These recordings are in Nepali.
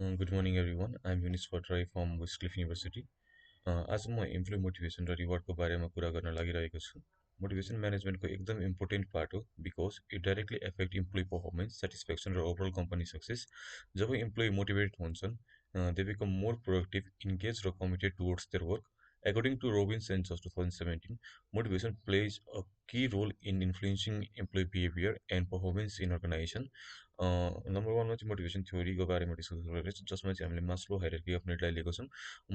Good morning, everyone. I'm Yunis Patrai from Westcliff University. आज म इम्प्लोइ मोटिभेसन र रिवार्डको बारेमा कुरा गर्न लागिरहेको छु। मोटिभेसन म्यानेजमेन्टको एकदम इम्पोर्टेन्ट पार्ट हो because it directly affect employee performance, satisfaction र ओभरअल कम्पनी सक्सेस। जब इम्प्लोइ मोटिभेट हुन्छन्, they become more productive, engage र committed towards their work. According to Robbins and Jones 2017, motivation plays a key role in influencing employee behavior and performance in organization. Number वानमा चाहिँ मोटिभेसन थ्योरीको बारेमा डिस्कस गरिरहेको छु, जसमा चाहिँ हामीले मास्लो हायरार्की अफ निडलाई लिएको छौँ।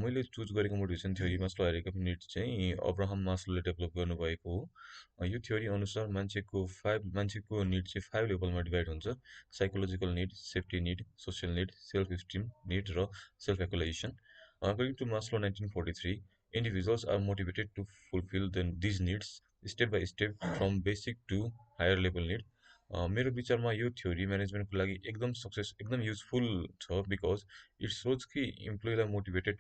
मैले चुज गरेको motivation theory Maslow hierarchy of need चाहिँ अब्राहम मास्लोले डेभलप गर्नुभएको हो। यो थ्योरी अनुसार मान्छेको निड चाहिँ 5 लेभलमा डिभाइड हुन्छ: psychological need, safety need, social need, self esteem need र self एक्युलाइजेसन। According to Maslow 1943, individuals are motivated to fulfill these needs step by step from basic to higher level need. मेरो विचारमा यो थ्योरी म्यानेजमेन्टको लागि एकदम युजफुल छ बिकज इट सोच कि इम्प्लोइलाई मोटिभेटेड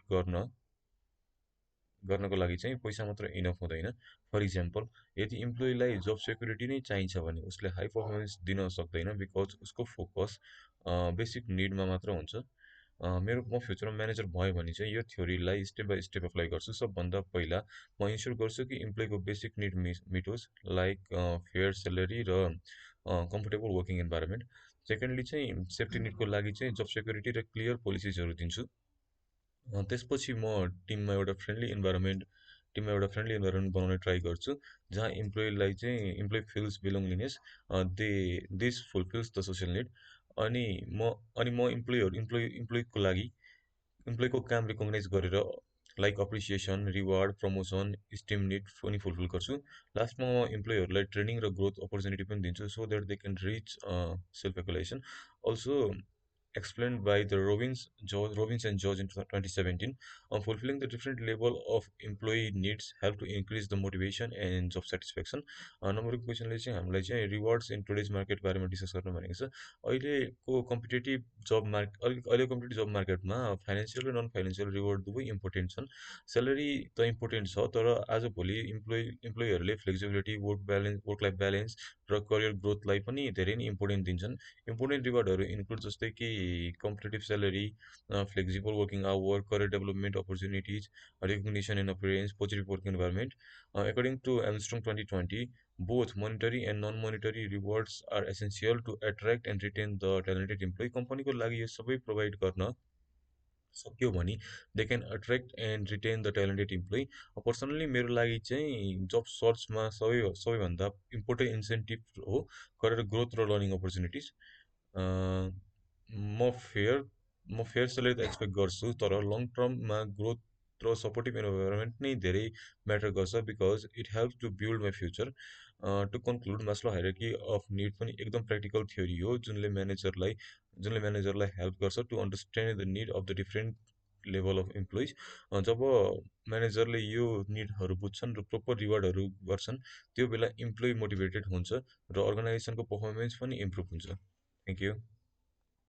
गर्नको लागि चाहिँ पैसा मात्र इनफ हुँदैन। फर इक्जाम्पल, यदि इम्प्लोइलाई जब सेक्युरिटी नै चाहिन्छ भने उसले हाई पर्फर्मेन्स दिन सक्दैन बिकज उसको फोकस बेसिक निडमा मात्र हुन्छ। म फ्युचरमा म्यानेजर भयो भने चाहिँ यो थ्योरीलाई स्टेप बाई स्टेप अप्लाई गर्छु। सबभन्दा पहिला म इन्स्योर गर्छु कि इम्प्लोइको बेसिक निड मिट होस्, लाइक फेयर सेलेरी र कम्फर्टेबल वर्किङ इन्भाइरोमेन्ट। सेकेन्डली चाहिँ सेफ्टी निडको लागि चाहिँ जब सेक्युरिटी र क्लियर पोलिसिजहरू दिन्छु। त्यसपछि म टिममा एउटा फ्रेन्डली इन्भाइरोमेन्ट बनाउने ट्राई गर्छु, जहाँ employee feels belongingness, they this fulfils the social need. अनि म इम्प्लोइको काम रिकगनाइज गरेर like appreciation, reward, promotion, esteem need पनि फुलफिल गर्छु। लास्टमा म इम्प्लोइहरूलाई ट्रेनिङ र ग्रोथ अपर्च्युनिटी पनि दिन्छु so that they can reach self actualisation. Also explained by the Robbins and George in 2017. Fulfilling the different level of employee needs help to increase the motivation and job satisfaction. नम्बरको क्वेसनले चाहिँ हामीलाई चाहिँ रिवार्ड्स इन टुडेज मार्केट बारेमा डिस्कस गर्न भनेको छ। अहिलेको कम्पिटेटिभ जब मार्केटमा फाइनेन्सियल र नन फाइनेन्सियल रिवार्ड दुवै इम्पोर्टेन्ट छन्। सेलेरी त इम्पोर्टेन्ट छ, तर आजभोलि इम्प्लोइहरूले फ्लेक्सिबिलिटी, वर्क लाइफ ब्यालेन्स र करियर ग्रोथलाई पनि धेरै नै इम्पोर्टेन्ट दिन्छन्। इम्पोर्टेन्ट रिवार्डहरू इन्क्लुड जस्तै कि competitive salary, flexible working hour, career development opportunities, recognition in appearance, positive work environment. According to Armstrong 2020, both monetary and non-monetary rewards are essential to attract and retain the talented employee. कम्पनीको लागि यो सबै प्रोभाइड गर्न सक्यो भने they can attract and retain the talented employee. Personally मेरो लागि चाहिँ जब सर्चमा सबैभन्दा इम्पोर्टेन्ट इन्सेन्टिभ हो करियर ग्रोथ र लर्निङ अपर्च्युनिटिज। म फेयर म फेयर सेलेरी त एक्सपेक्ट गर्छु, तर लङ टर्ममा ग्रोथ र सपोर्टिभ इन्भाइरोमेन्ट नै धेरै म्याटर गर्छ because it helps to build my future. To conclude, Maslow hierarchy of need पनि एकदम प्र्याक्टिकल थ्योरी हो जुनले म्यानेजरलाई हेल्प गर्छ to understand the need of the different level of employees. जब म्यानेजरले यो निडहरू बुझ्छन् र प्रोपर रिवार्डहरू गर्छन्, त्यो बेला इम्प्लोइ मोटिभेटेड हुन्छ र अर्गनाइजेसनको पर्फर्मेन्स पनि इम्प्रुभ हुन्छ। Thank you.